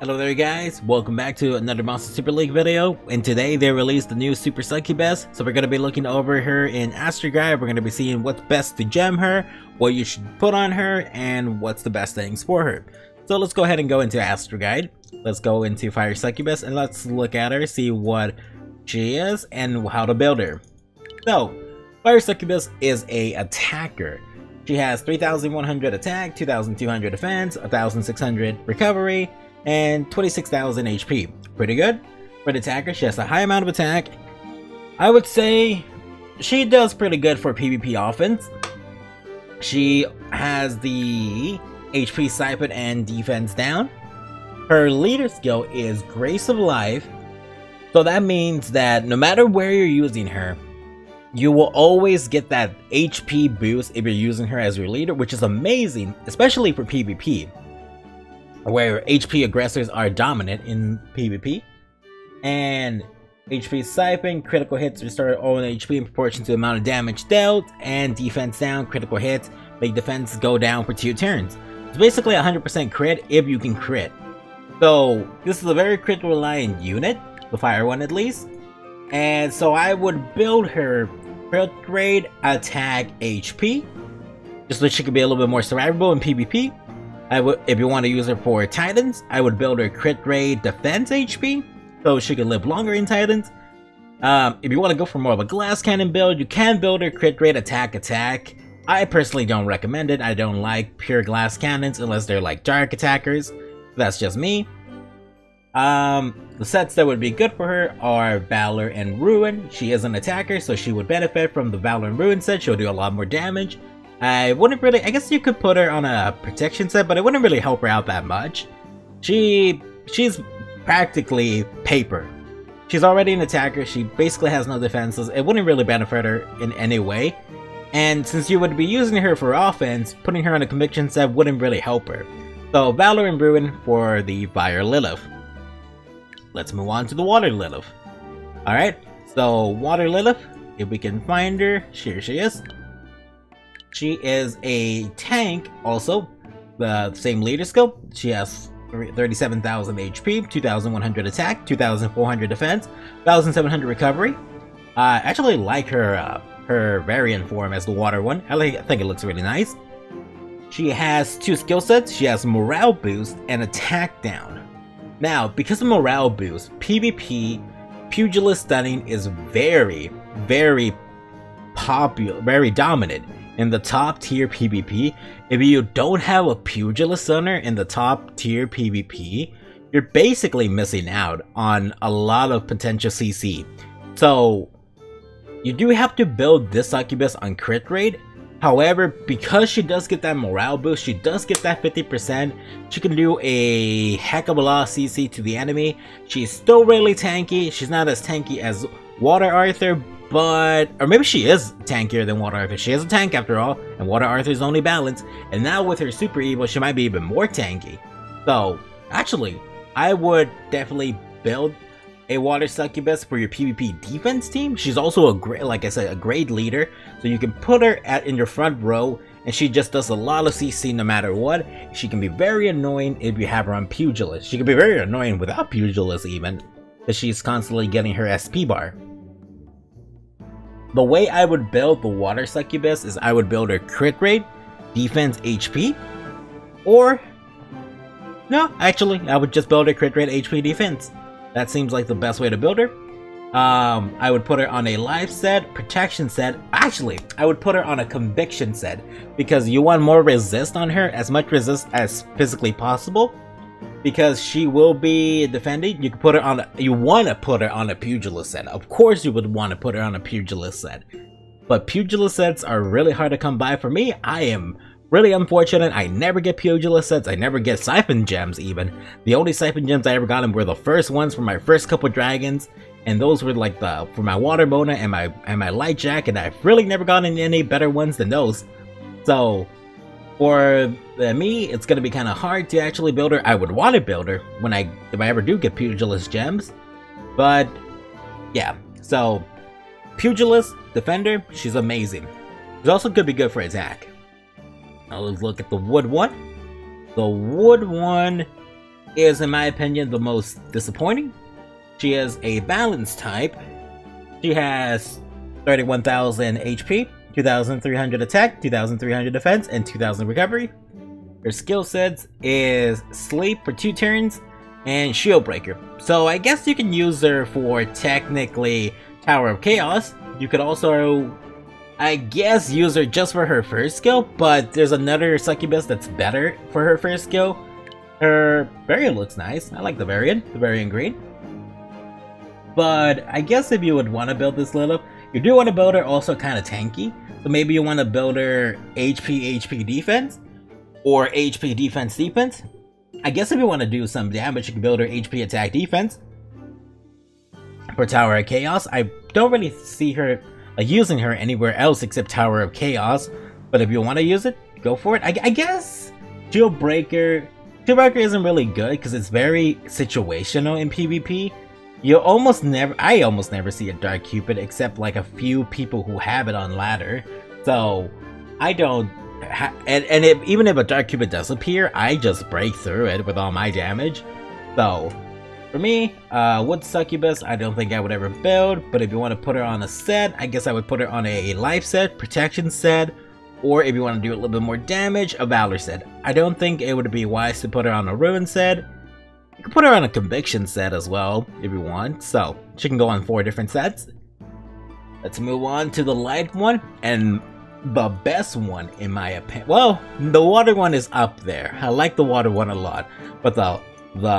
Hello there guys, welcome back to another Monster Super League video, and today they released the new Super Succubus, so we're going to be looking over her in Astro Guide. We're going to be seeing what's best to gem her, what you should put on her, and what's the best things for her. So let's go ahead and go into Astro Guide. Let's go into Fire Succubus and let's look at her, see what she is, and how to build her. So, Fire Succubus is a attacker. She has 3,100 attack, 2,200 defense, 1,600 recovery, and 26,000 HP. Pretty good. For the attacker, she has a high amount of attack. I would say she does pretty good for PvP offense. She has the HP siphon and defense down. Her leader skill is Grace of Life. So that means that no matter where you're using her, you will always get that HP boost if you're using her as your leader, which is amazing, especially for PvP, where HP aggressors are dominant in PvP. And HP siphon, critical hits restore all HP in proportion to the amount of damage dealt, and defense down, critical hits make defense go down for 2 turns. It's basically 100% crit if you can crit. So this is a very crit reliant unit, the fire one at least. And so I would build her crit grade attack HP, just so she could be a little bit more survivable in PvP. If you want to use her for Titans, I would build her crit grade defense HP, so she can live longer in Titans. If you want to go for more of a glass cannon build, you can build her crit grade attack. I personally don't recommend it. I don't like pure glass cannons unless they're like dark attackers. That's just me. The sets that would be good for her are Valor and Ruin. She is an attacker, so she would benefit from the Valor and Ruin set. She'll do a lot more damage. I wouldn't really, I guess you could put her on a protection set, but it wouldn't really help her out that much. She's practically paper. She's already an attacker, she basically has no defenses, it wouldn't really benefit her in any way. And since you would be using her for offense, putting her on a conviction set wouldn't really help her. So Valor and Ruin for the Fire Lilith. Let's move on to the Water Lilith. Alright, so Water Lilith, if we can find her, here she is. She is a tank also, the same leader skill. She has 37,000 HP, 2,100 attack, 2,400 defense, 1,700 recovery. I actually like her her variant form as the water one. I think it looks really nice. She has 2 skill sets. She has morale boost and attack down. Now, because of morale boost, PvP pugilist stunning is very popular, very dominant in the top tier PvP. If you don't have a pugilist stunner in the top tier PvP, you're basically missing out on a lot of potential CC. So you do have to build this Succubus on crit rate. However, because she does get that morale boost, she does get that 50%, she can do a heck of a lot of CC to the enemy. She's still really tanky. She's not as tanky as Water Arthur, but, or maybe she is tankier than Water Arthur. She is a tank after all, and Water Arthur's only balance. And now with her super evil, she might be even more tanky. So, actually, I would definitely build a Water Succubus for your PvP defense team. She's also a great, like I said, a great leader. So you can put her in your front row, and she just does a lot of CC no matter what. She can be very annoying if you have her on Pugilist. She can be very annoying without Pugilist even, because she's constantly getting her SP bar. The way I would build the Water Succubus is I would build her crit rate, defense HP, or no, actually I would just build her crit rate, HP, defense. That seems like the best way to build her. I would put her on a life set, protection set. Actually, I would put her on a conviction set because you want more resist on her, as much resist as physically possible. Because she will be defending, you can put her on you want to put her on a pugilist set. Of course you would want to put her on a pugilist set. But pugilist sets are really hard to come by for me. I am really unfortunate. I never get pugilist sets. I never get siphon gems even. The only siphon gems I ever got were the first ones for my first couple dragons. And those were like for my water Mona and my light jack. And I've really never gotten any better ones than those. So for me, it's going to be kind of hard to actually build her. I would want to build her if I ever do get pugilist gems. But yeah, so pugilist, defender, she's amazing. She's also could be good for attack. Now let's look at the wood one. The wood one is, in my opinion, the most disappointing. She is a balanced type. She has 31,000 HP, 2,300 attack, 2,300 defense, and 2,000 recovery. Her skill sets is Sleep for 2 turns, and Shield Breaker. So I guess you can use her for technically Tower of Chaos. You could also, I guess, use her just for her first skill, but there's another Succubus that's better for her first skill. Her variant looks nice. I like the variant green. But I guess if you would want to build this Lilith, you do want to build her also kind of tanky. So maybe you want to build her HP defense, or HP defense. I guess if you want to do some damage, you can build her HP attack defense. For Tower of Chaos, I don't really see her using her anywhere else except Tower of Chaos. But if you want to use it, go for it. I guess Shield Breaker isn't really good because it's very situational in PvP. I almost never see a Dark Cupid except like a few people who have it on ladder. So I don't, even if a Dark Cupid does appear, I just break through it with all my damage. So for me, Wood Succubus, I don't think I would ever build. But if you want to put her on a set, I guess I would put her on a life set, protection set, or if you want to do a little bit more damage, a Valor set. I don't think it would be wise to put her on a Ruin set. You can put her on a Conviction set as well, if you want, so she can go on 4 different sets. Let's move on to the light one, and the best one in my opinion. Well, the water one is up there. I like the water one a lot, but the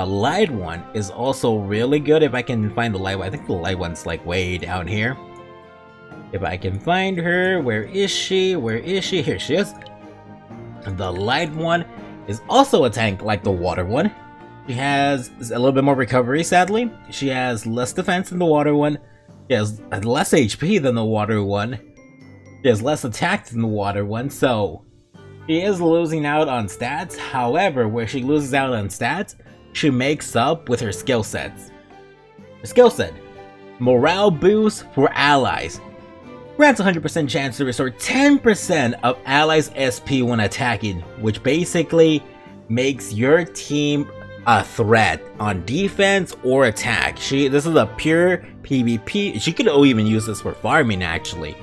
light one is also really good if I can find the light one. I think the light one's like way down here. If I can find her, where is she? Here she is. The light one is also a tank like the water one. She has a little bit more recovery, sadly. She has less defense than the water one. She has less HP than the water one. She has less attack than the water one, so she is losing out on stats. However, where she loses out on stats, she makes up with her skill sets. Her skill set: Morale Boost for Allies. Grants 100% chance to restore 10% of allies' SP when attacking, which basically makes your team a threat on defense or attack. This is a pure PvP. She could even use this for farming, actually.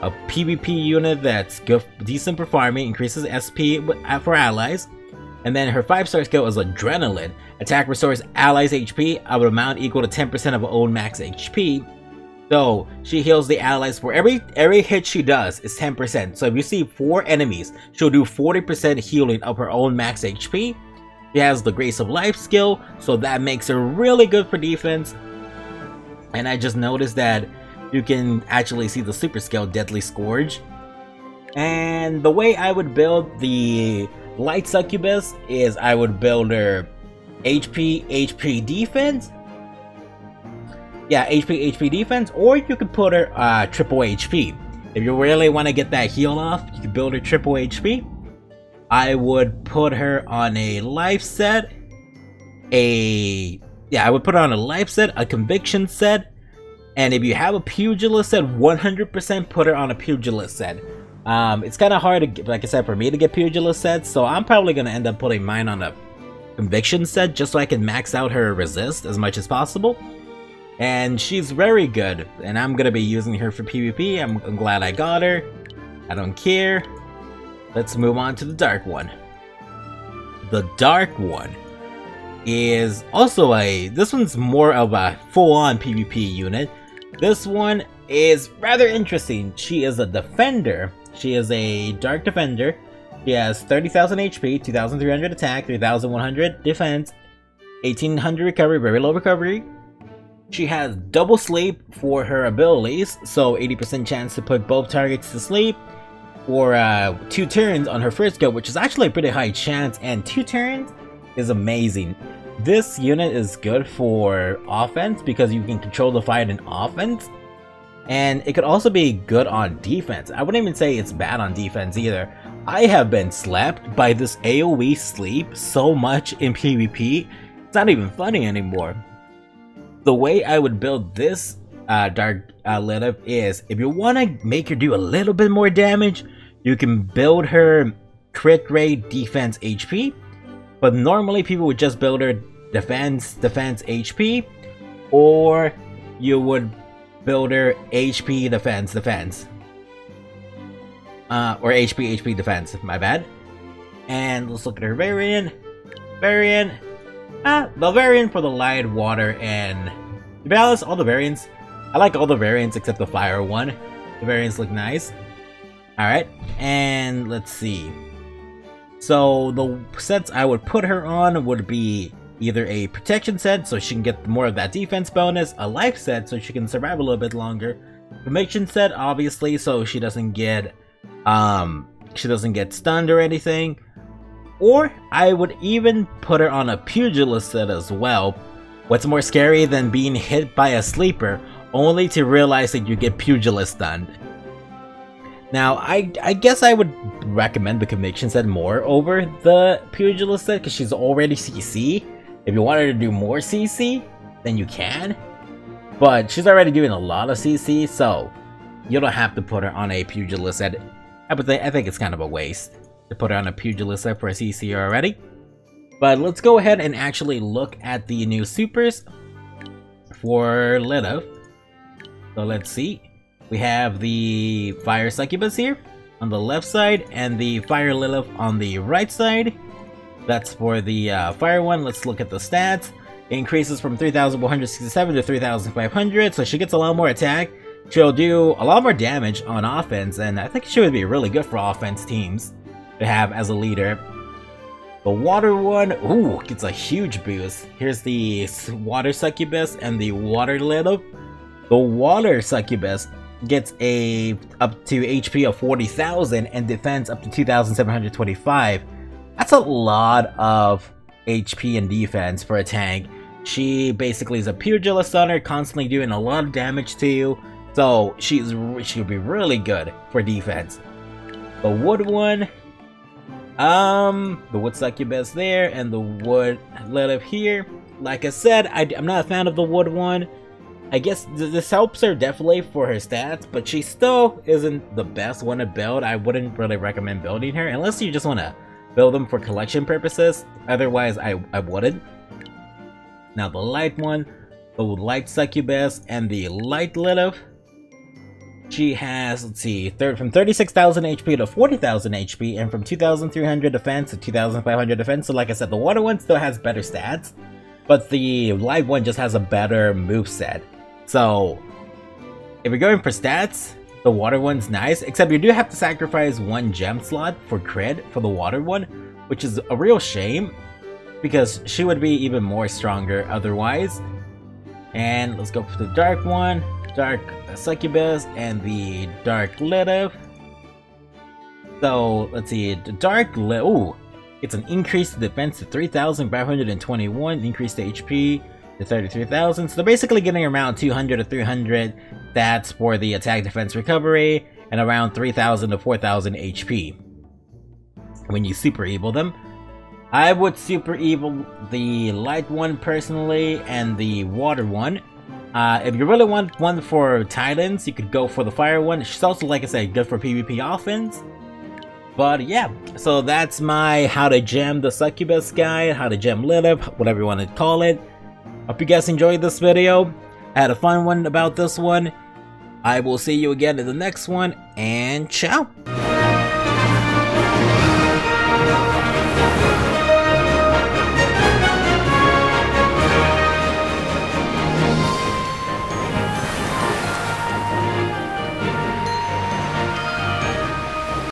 A PvP unit that's good, decent for farming, increases SP for allies. And then her 5-star skill is Adrenaline. Attack restores allies' HP of an amount equal to 10% of own max HP. So she heals the allies for every hit she does is 10%. So if you see 4 enemies, she'll do 40% healing of her own max HP. She has the Grace of Life skill, so that makes her really good for defense. And I just noticed that you can actually see the super skill Deadly Scourge. And the way I would build the Light Succubus is I would build her HP defense. Yeah, HP defense, or you could put her triple HP. If you really want to get that heal off, you can build her triple HP. I would put her on a life set, I would put her on a life set, a conviction set, and if you have a pugilist set, 100% put her on a pugilist set. It's kind of hard to get, like I said, for me to get pugilist sets, so I'm probably going to end up putting mine on a conviction set just so I can max out her resist as much as possible. And she's very good, and I'm going to be using her for PvP. I'm glad I got her. I don't care. Let's move on to the Dark one. The Dark one is also this one's more of a full-on PvP unit. This one is rather interesting. She is a defender. She is a Dark Defender. She has 30,000 HP, 2,300 attack, 3,100 defense, 1,800 recovery, very low recovery. She has double sleep for her abilities, so 80% chance to put both targets to sleep for 2 turns on her first go, which is actually a pretty high chance, and 2 turns is amazing. This unit is good for offense because you can control the fight in offense, and it could also be good on defense. I wouldn't even say it's bad on defense either. I have been slept by this AoE sleep so much in PvP, it's not even funny anymore. The way I would build this Dark Lilith is, if you want to make her do a little bit more damage, you can build her crit rate, defense, HP. But normally people would just build her defense HP, or you would build her HP defense, or HP defense, my bad. And let's look at her variant. The variant for the light, water, and to be honest, all the variants, I like all the variants except the fire one. The variants look nice. Alright, and let's see. So the sets I would put her on would be either a protection set so she can get more of that defense bonus, a life set so she can survive a little bit longer, conviction set obviously so she doesn't get stunned or anything, or I would even put her on a pugilist set as well. What's more scary than being hit by a sleeper only to realize that you get pugilist stunned? Now, I guess I would recommend the conviction set more over the pugilist set because she's already CC. If you wanted to do more CC, then you can. But she's already doing a lot of CC, so you don't have to put her on a pugilist set. I think it's kind of a waste to put her on a pugilist set for a CC already. But let's go ahead and actually look at the new supers for Lilith. So let's see. We have the Fire Succubus here on the left side and the Fire Lilith on the right side. That's for the Fire one. Let's look at the stats. It increases from 3,167 to 3,500, so she gets a lot more attack. She'll do a lot more damage on offense, and I think she would be really good for offense teams to have as a leader. The Water one, ooh, gets a huge boost. Here's the Water Succubus and the Water Lilith. The Water Succubus gets up to HP of 40,000 and defense up to 2,725. That's a lot of HP and defense for a tank. She basically is a pugilist stunner, constantly doing a lot of damage to you, so she'll be really good for defense. The Wood one, the Wood Succubus there, and the Wood Lilith here. Like I said, I'm not a fan of the Wood one. I guess this helps her definitely for her stats, but she still isn't the best one to build. I wouldn't really recommend building her unless you just want to build them for collection purposes. Otherwise, I wouldn't. Now the Light one, the Light Succubus, and the Light Lilith. She has, let's see, from 36,000 HP to 40,000 HP, and from 2,300 defense to 2,500 defense. So like I said, the Water one still has better stats, but the Light one just has a better moveset. So, if you're going for stats, the Water one's nice, except you do have to sacrifice one gem slot for crit for the Water one, which is a real shame, because she would be even more stronger otherwise. And let's go for the Dark one, Dark Succubus, and the Dark Lilith. So, let's see, the Dark Lilith, ooh, it's an increase to defense to 3,521, increase to HP to 33,000, so they're basically getting around 200 to 300 stats for the attack, defense, recovery, and around 3,000 to 4,000 HP when you super evil them. I would super evil the Light one personally and the Water one. If you really want one for Titans, you could go for the Fire one. She's also, like I said, good for PvP offense. But yeah, so that's my how to gem the Succubus guide, how to gem Lilith, whatever you want to call it. Hope you guys enjoyed this video. I had a fun one about this one. I will see you again in the next one, and ciao!